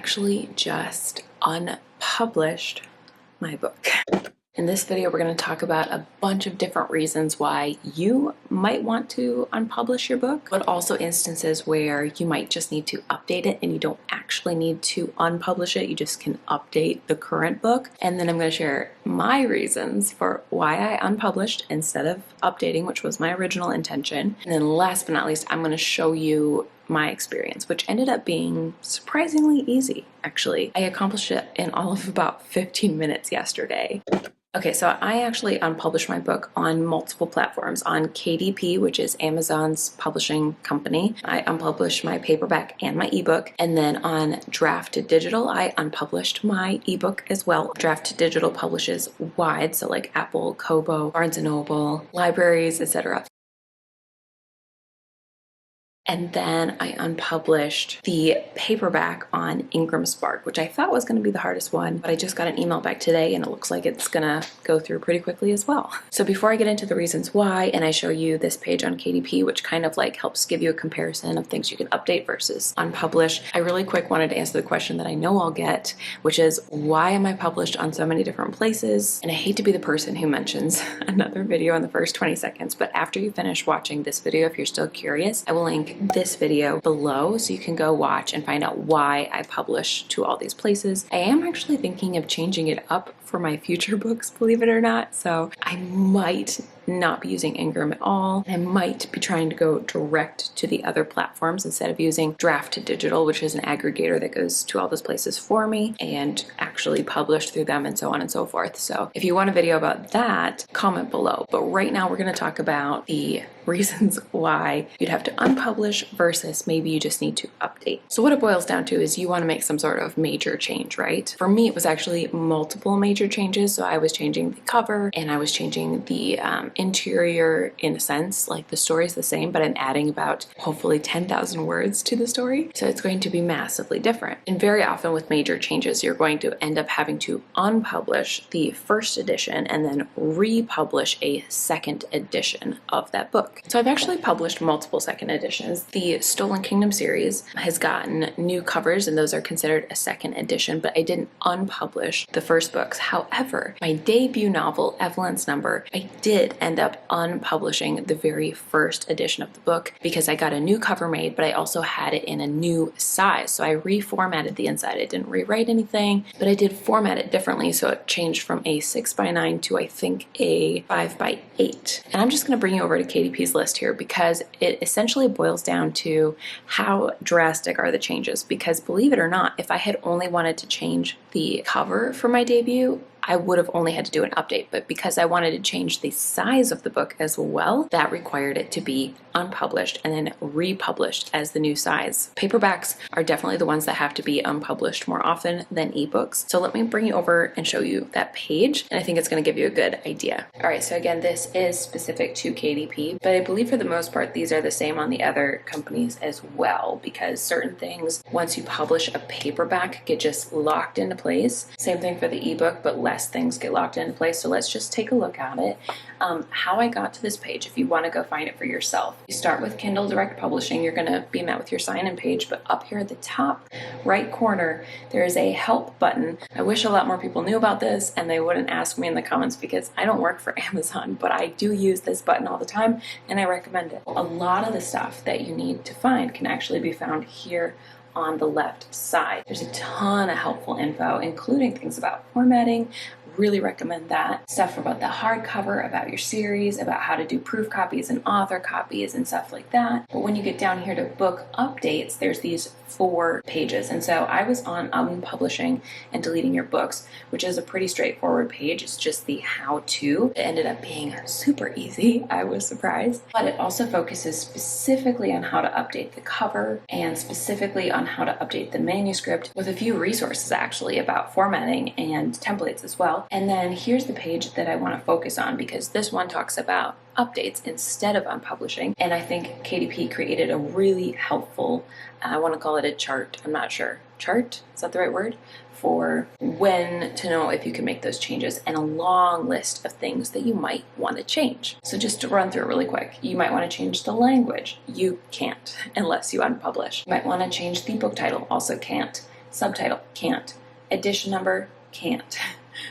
actually just unpublished my book. In this video, we're going to talk about a bunch of different reasons why you might want to unpublish your book, but also instances where you might just need to update it and you don't actually need to unpublish it. You just can update the current book. And then I'm going to share my reasons for why I unpublished instead of updating, which was my original intention. And then last but not least, I'm going to show you my experience, which ended up being surprisingly easy, actually. I accomplished it in all of about 15 minutes yesterday. Okay, so I actually unpublished my book on multiple platforms. On KDP, which is Amazon's publishing company, I unpublished my paperback and my ebook. And then on Draft to Digital, I unpublished my ebook as well. Draft to Digital publishes wide, so like Apple, Kobo, Barnes & Noble, libraries, etc. And then I unpublished the paperback on Ingramspark, which I thought was going to be the hardest one, but I just got an email back today and it looks like it's going to go through pretty quickly as well. So before I get into the reasons why, and I show you this page on KDP, which kind of like helps give you a comparison of things you can update versus unpublish, I really quick wanted to answer the question that I know I'll get, which is why am I published on so many different places? And I hate to be the person who mentions another video in the first 20 seconds, but after you finish watching this video, if you're still curious, I will link this video below so you can go watch and find out why I publish to all these places. I am actually thinking of changing it up for my future books, believe it or not, so I might not be using Ingram at all. I might be trying to go direct to the other platforms instead of using Draft to Digital, which is an aggregator that goes to all those places for me and actually publish through them and so on and so forth. So if you want a video about that, comment below. But right now we're going to talk about the reasons why you'd have to unpublish versus maybe you just need to update. So what it boils down to is you want to make some sort of major change, right? For me, it was actually multiple major changes. So I was changing the cover and I was changing the interior in a sense. Like the story's the same, but I'm adding about hopefully 10,000 words to the story. So it's going to be massively different. And very often with major changes, you're going to end up having to unpublish the first edition and then republish a second edition of that book. So I've actually published multiple second editions. The Stolen Kingdom series has gotten new covers and those are considered a second edition, but I didn't unpublish the first books. However, my debut novel, Evelyn's Number, I did end up unpublishing the very first edition of the book because I got a new cover made, but I also had it in a new size. So I reformatted the inside. I didn't rewrite anything, but I did format it differently. So it changed from a 6x9 to I think a 5x8. And I'm just going to bring you over to KDP's list here because it essentially boils down to how drastic are the changes. Because believe it or not, if I had only wanted to change the cover for my debut, I would have only had to do an update, but because I wanted to change the size of the book as well, that required it to be unpublished and then republished as the new size. Paperbacks are definitely the ones that have to be unpublished more often than ebooks. So let me bring you over and show you that page, and I think it's going to give you a good idea. All right, so again, this is specific to KDP, but I believe for the most part, these are the same on the other companies as well, because certain things, once you publish a paperback, get just locked into place. Same thing for the ebook, but less things get locked into place. So let's just take a look at it. How I got to this page, if you want to go find it for yourself. You start with Kindle Direct Publishing. You're going to be met with your sign-in page, but up here at the top right corner, there is a help button. I wish a lot more people knew about this and they wouldn't ask me in the comments because I don't work for Amazon, but I do use this button all the time and I recommend it. A lot of the stuff that you need to find can actually be found here on the left side. There's a ton of helpful info, including things about formatting. Really recommend that. Stuff about the hardcover, about your series, about how to do proof copies and author copies and stuff like that. But when you get down here to book updates, there's these 4 pages. And so I was on Unpublishing and Deleting Your Books, which is a pretty straightforward page. It's just the how-to. It ended up being super easy. I was surprised. But it also focuses specifically on how to update the cover and specifically on how to update the manuscript with a few resources actually about formatting and templates as well. And then here's the page that I want to focus on because this one talks about updates instead of unpublishing. And I think KDP created a really helpful, I want to call it a chart, I'm not sure. Chart? Is that the right word? For when to know if you can make those changes and a long list of things that you might want to change. So just to run through it really quick, you might want to change the language. You can't unless you unpublish. You might want to change the book title, also can't. Subtitle, can't. Edition number, can't.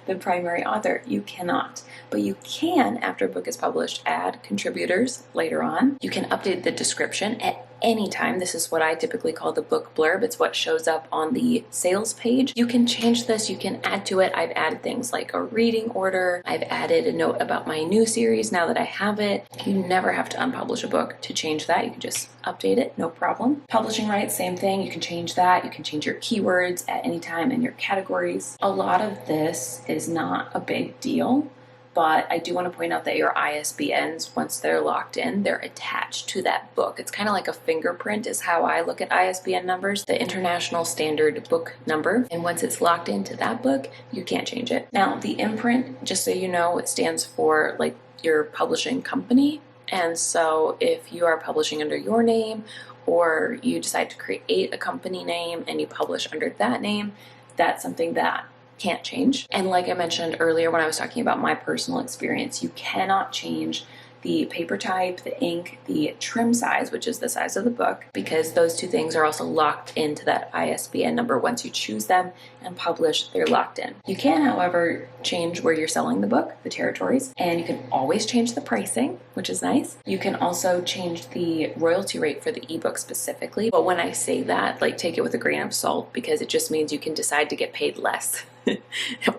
The primary author, you cannot. But you can, after a book is published, add contributors later on. You can update the description at any time. This is what I typically call the book blurb. It's what shows up on the sales page. You can change this, you can add to it. I've added things like a reading order. I've added a note about my new series now that I have it. You never have to unpublish a book to change that. You can just update it, no problem. Publishing rights, same thing. You can change that. You can change your keywords at any time in your categories. A lot of this is not a big deal, but I do want to point out that your ISBNs, once they're locked in, they're attached to that book. It's kind of like a fingerprint is how I look at ISBN numbers, the International Standard Book Number. And once it's locked into that book, you can't change it. Now, the imprint, just so you know, it stands for like your publishing company. And so if you are publishing under your name, or you decide to create a company name and you publish under that name, that's something that can't change. And like I mentioned earlier when I was talking about my personal experience, you cannot change the paper type, the ink, the trim size, which is the size of the book, because those two things are also locked into that ISBN number. Once you choose them and publish, they're locked in. You can, however, change where you're selling the book, the territories, and you can always change the pricing, which is nice. You can also change the royalty rate for the ebook specifically. But when I say that, like, take it with a grain of salt, because it just means you can decide to get paid less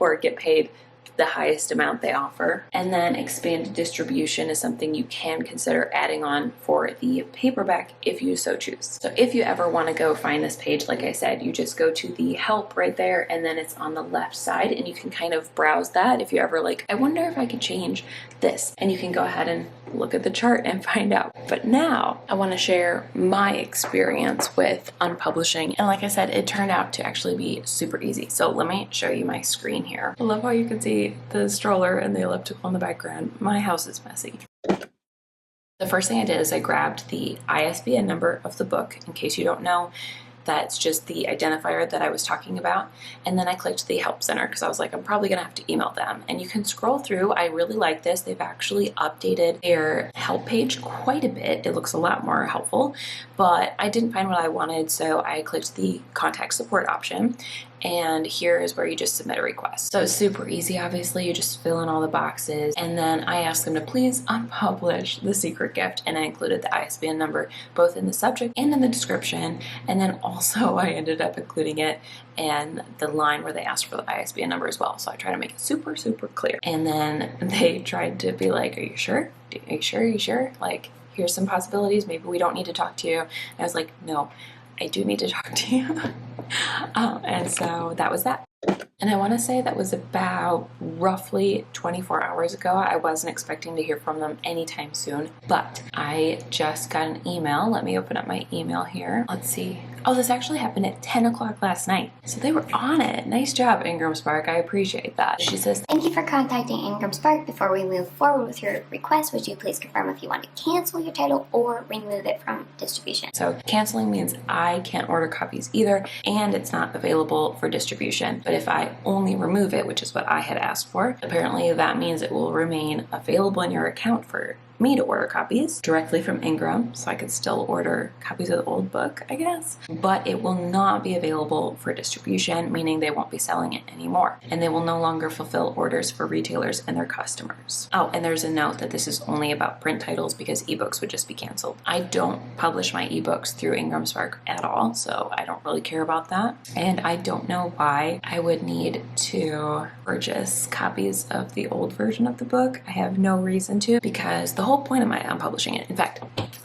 or get paid the highest amount they offer. And then expanded distribution is something you can consider adding on for the paperback if you so choose. So if you ever want to go find this page, like I said, you just go to the help right there, and then it's on the left side, and you can kind of browse that if you ever like, I wonder if I could change this, and you can go ahead and look at the chart and find out. But now I want to share my experience with unpublishing, and like I said, it turned out to actually be super easy. So let me show you my screen here. I love how you can see the stroller and the elliptical in the background. My house is messy. The first thing I did is I grabbed the ISBN number of the book. In case you don't know, that's just the identifier that I was talking about. And then I clicked the help center because I was like, I'm probably gonna have to email them. And you can scroll through. I really like this. They've actually updated their help page quite a bit. It looks a lot more helpful, but I didn't find what I wanted, so I clicked the contact support option. And here is where you just submit a request. So it's super easy, obviously. You just fill in all the boxes, and then I asked them to please unpublish The Secret Gift, and I included the ISBN number both in the subject and in the description, and then also I ended up including it and the line where they asked for the ISBN number as well. So I try to make it super, super clear. And then they tried to be like, are you sure? Are you sure? Are you sure? Like, here's some possibilities. Maybe we don't need to talk to you. And I was like, no, I do need to talk to you. And so that was that. And I want to say that was about roughly 24 hours ago. I wasn't expecting to hear from them anytime soon, but I just got an email. Let me open up my email here. Let's see. Oh, this actually happened at 10 o'clock last night. So they were on it. Nice job, Ingramspark. I appreciate that. She says, thank you for contacting Ingramspark. Before we move forward with your request, would you please confirm if you want to cancel your title or remove it from distribution? So canceling means I can't order copies either, and it's not available for distribution. But if I only remove it, which is what I had asked for, apparently that means it will remain available in your account for me to order copies directly from Ingram, so I could still order copies of the old book, I guess. But it will not be available for distribution, meaning they won't be selling it anymore. And they will no longer fulfill orders for retailers and their customers. Oh, and there's a note that this is only about print titles because ebooks would just be canceled. I don't publish my ebooks through Ingramspark at all, so I don't really care about that. And I don't know why I would need to purchase copies of the old version of the book. I have no reason to, because the whole point of my unpublishing it, in fact,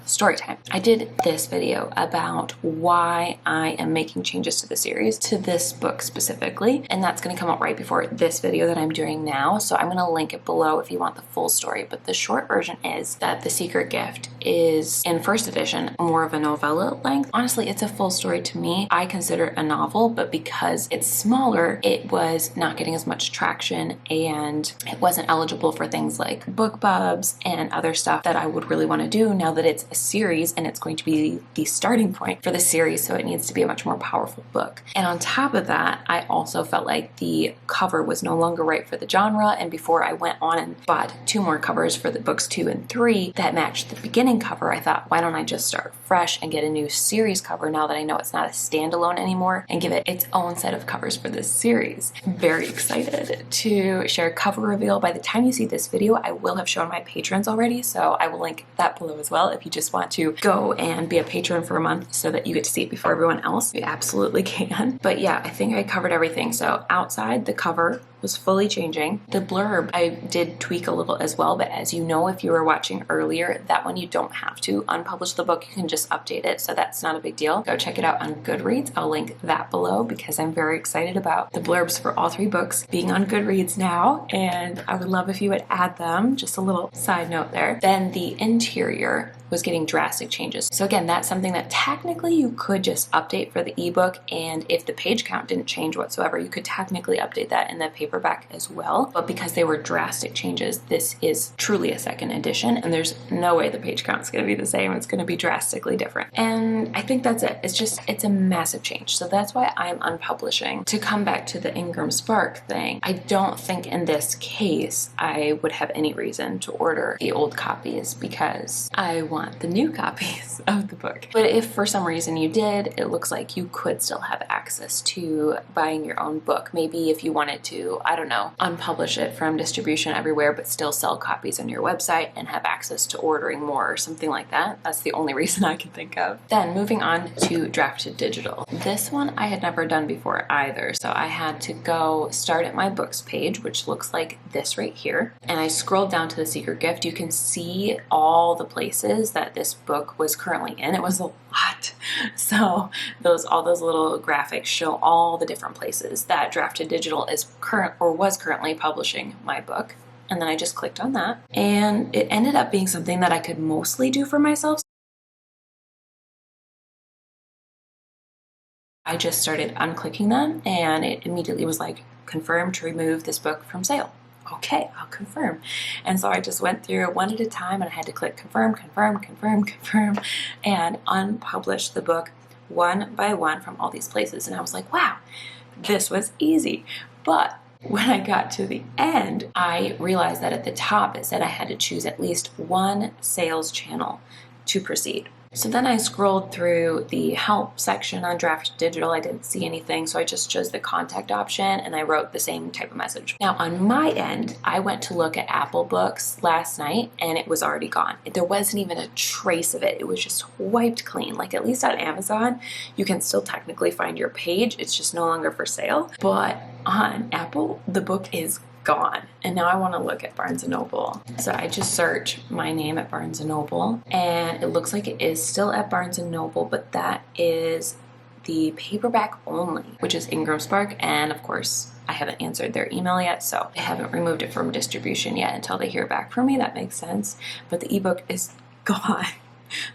story time. I did this video about why I am making changes to the series, to this book specifically, and that's going to come out right before this video that I'm doing now, so I'm going to link it below if you want the full story. But the short version is that The Secret Gift is, in first edition, more of a novella length. Honestly, it's a full story to me. I consider it a novel, but because it's smaller, it was not getting as much traction, and it wasn't eligible for things like BookBubs and other stuff that I would really want to do now that it's a series and it's going to be the starting point for the series, so it needs to be a much more powerful book. And on top of that, I also felt like the cover was no longer right for the genre, and before I went on and bought 2 more covers for the books 2 and 3 that matched the beginning beginning cover, I thought, why don't I just start fresh and get a new series cover now that I know it's not a standalone anymore, and give it its own set of covers for this series. I'm very excited to share a cover reveal. By the time you see this video, I will have shown my patrons already, so I will link that below as well if you just want to go and be a patron for a month so that you get to see it before everyone else. You absolutely can. But yeah, I think I covered everything. So outside, the cover was fully changing. The blurb I did tweak a little as well, but as you know, if you were watching earlier, that one you don't have to unpublish the book, you can just update it, so that's not a big deal. Go check it out on Goodreads. I'll link that below because I'm very excited about the blurbs for all 3 books being on Goodreads now, and I would love if you would add them. Just a little side note there. Then the interior was getting drastic changes. So again, that's something that technically you could just update for the ebook, and if the page count didn't change whatsoever, you could technically update that in the paperback as well. But because they were drastic changes, this is truly a second edition, and there's no way the page count is going to be the same. It's going to be drastically different. And I think that's it. It's a massive change. So that's why I'm unpublishing. To come back to the Ingramspark thing, I don't think in this case I would have any reason to order the old copies because I want the new copies of the book. But if for some reason you did, it looks like you could still have access to buying your own book. Maybe if you wanted to, I don't know, unpublish it from distribution everywhere, but still sell copies on your website and have access to ordering more or something like that. That's the only reason I can think of. Then moving on to drafted digital. This one I had never done before either. So I had to go start at my books page, which looks like this right here. And I scrolled down to the secret gift. You can see all the places that this book was currently in. It was a lot. So all those little graphics show all the different places that Drafted Digital is was currently publishing my book. And then I just clicked on that, and it ended up being something that I could mostly do for myself. I just started unclicking them, and it immediately was like, confirm to remove this book from sale. Okay, I'll confirm. And so I just went through one at a time, and I had to click confirm, confirm, confirm, confirm, and unpublish the book one by one from all these places. And I was like, wow, this was easy. But when I got to the end, I realized that at the top it said I had to choose at least one sales channel to proceed. So then I scrolled through the help section on Drafted Digital. I didn't see anything, so I just chose the contact option, and I wrote the same type of message. Now on my end, I went to look at Apple Books last night, and it was already gone. There wasn't even a trace of it. It was just wiped clean. Like, at least on Amazon, you can still technically find your page. It's just no longer for sale. But on Apple, the book is gone. And now I want to look at Barnes & Noble. So I just search my name at Barnes & Noble, and it looks like it is still at Barnes & Noble, but that is the paperback only, which is Ingramspark. And of course, I haven't answered their email yet, so they haven't removed it from distribution yet until they hear back from me. That makes sense. But the ebook is gone.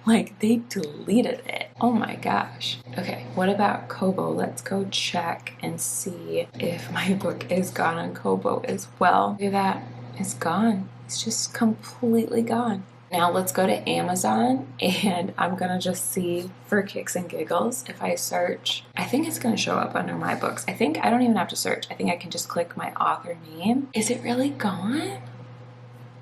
Like, they deleted it. Oh my gosh. Okay, what about Kobo? Let's go check and see if my book is gone on Kobo as well. Look at that. It's gone. It's just completely gone. Now let's go to Amazon, and I'm gonna just see for kicks and giggles. If I search, I think it's gonna show up under my books. I don't even have to search. I think I can just click my author name. Is it really gone?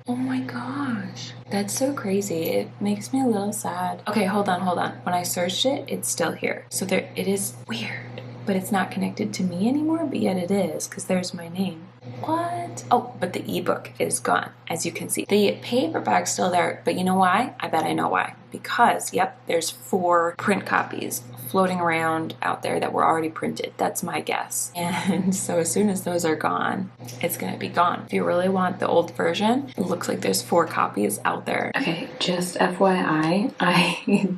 Oh my gosh, that's so crazy. It makes me a little sad. Okay, hold on. When I searched it, it's still here. So it is weird, but it's not connected to me anymore, but yet it is, because there's my name. What? Oh, but the ebook is gone, as you can see. The paperback's still there, but you know why? I bet I know why. Because, yep, there's 4 print copies floating around out there that were already printed. That's my guess. And so as soon as those are gone, it's gonna be gone. If you really want the old version, it looks like there's 4 copies out there. Okay, just FYI, I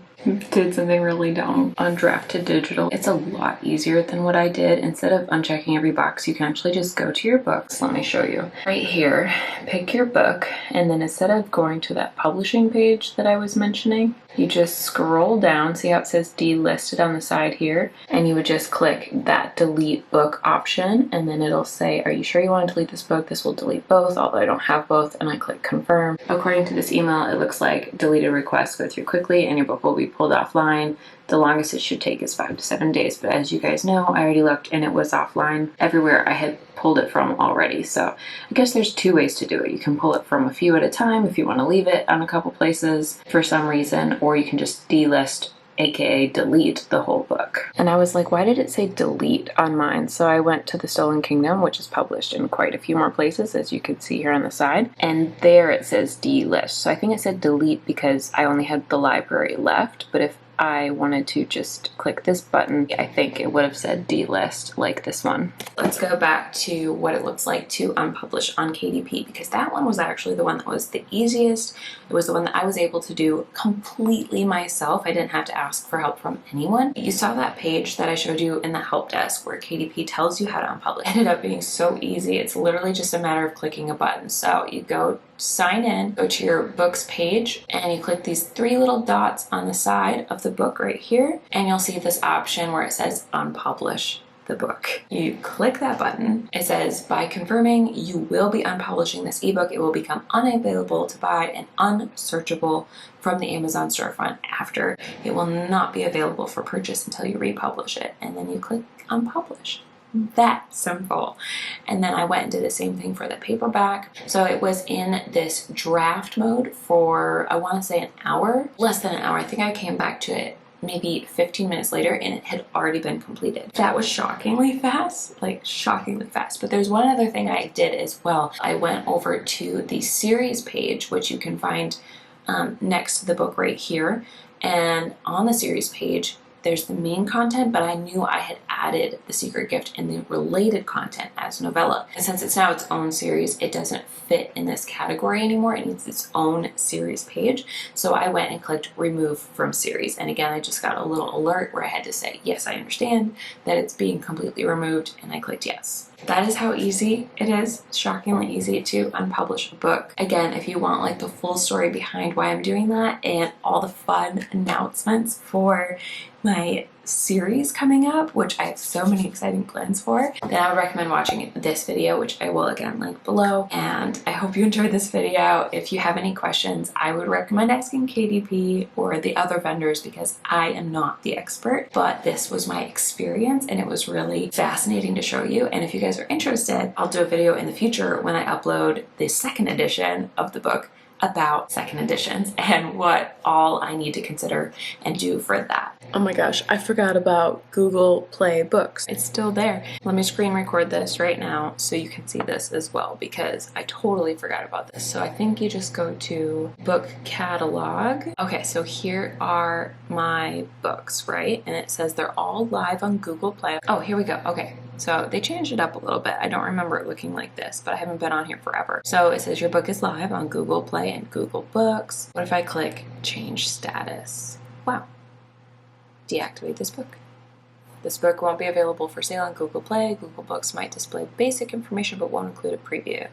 did something really dumb on Drafted Digital. It's a lot easier than what I did. Instead of unchecking every box, you can actually just go to your books. Let me show you. Right here, pick your book, and then instead of going to that publishing page that I was mentioning, you just scroll down, see how it says delisted on the side here, and you would just click that delete book option, and then it'll say, are you sure you want to delete this book? This will delete both, although I don't have both, and I click confirm. According to this email, it looks like deleted requests go through quickly and your book will be pulled offline. The longest it should take is 5 to 7 days, but as you guys know, I already looked and it was offline everywhere I had pulled it from already. So I guess there's 2 ways to do it. You can pull it from a few at a time if you want to leave it on a couple places for some reason, or you can just delist, aka delete the whole book. And I was like, why did it say delete on mine? So I went to the Stolen Kingdom, which is published in quite a few more places, as you can see here on the side, and there it says delist. So I think it said delete because I only had the library left, but if I wanted to just click this button, I think it would have said delist, like this one. Let's go back to what it looks like to unpublish on KDP, because that one was actually the one that was the easiest. It was the one that I was able to do completely myself. I didn't have to ask for help from anyone. You saw that page that I showed you in the help desk where KDP tells you how to unpublish. It ended up being so easy. It's literally just a matter of clicking a button. So you go sign in, go to your books page, and you click these 3 little dots on the side of the book right here, and you'll see this option where it says unpublish the book. You click that button. It says, by confirming you will be unpublishing this ebook, it will become unavailable to buy and unsearchable from the Amazon storefront after. It will not be available for purchase until you republish it. And then you click unpublish. That simple. And then I went and did the same thing for the paperback. So it was in this draft mode for, I want to say, an hour, less than an hour. I think I came back to it maybe 15 minutes later and it had already been completed. That was shockingly fast, like shockingly fast. But there's one other thing I did as well. I went over to the series page, which you can find next to the book right here. And on the series page, there's the main content, but I knew I had added the secret gift and the related content as novella. And since it's now its own series, it doesn't fit in this category anymore. It needs its own series page. So I went and clicked remove from series. And again, I just got a little alert where I had to say, yes, I understand that it's being completely removed. And I clicked yes. That is how easy it is, shockingly easy to unpublish a book. Again, if you want like the full story behind why I'm doing that and all the fun announcements for my series coming up, which I have so many exciting plans for, then I would recommend watching this video, which I will again link below. And I hope you enjoyed this video. If you have any questions, I would recommend asking KDP or the other vendors because I am not the expert, but this was my experience and it was really fascinating to show you. And if you guys are interested, I'll do a video in the future when I upload the 2nd edition of the book about 2nd editions and what all I need to consider and do for that. Oh my gosh, I forgot about Google Play Books. It's still there. Let me screen record this right now so you can see this as well because I totally forgot about this. So I think you just go to book catalog. Okay, so here are my books, right? And it says they're all live on Google Play. Oh, here we go. Okay. So they changed it up a little bit. I don't remember it looking like this, but I haven't been on here forever. So it says your book is live on Google Play and Google Books. What if I click change status? Wow. Deactivate this book. This book won't be available for sale on Google Play. Google Books might display basic information but won't include a preview.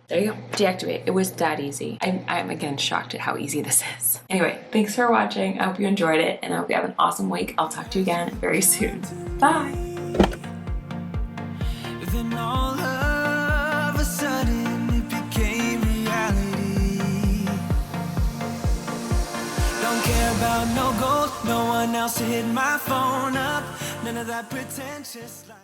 There you go. Deactivate. It was that easy. I'm again shocked at how easy this is. Anyway, thanks for watching. I hope you enjoyed it and I hope you have an awesome week. I'll talk to you again very soon. Bye. Then all of a sudden it became reality. Don't care about no gold, no one else to hit my phone up. None of that pretentious life.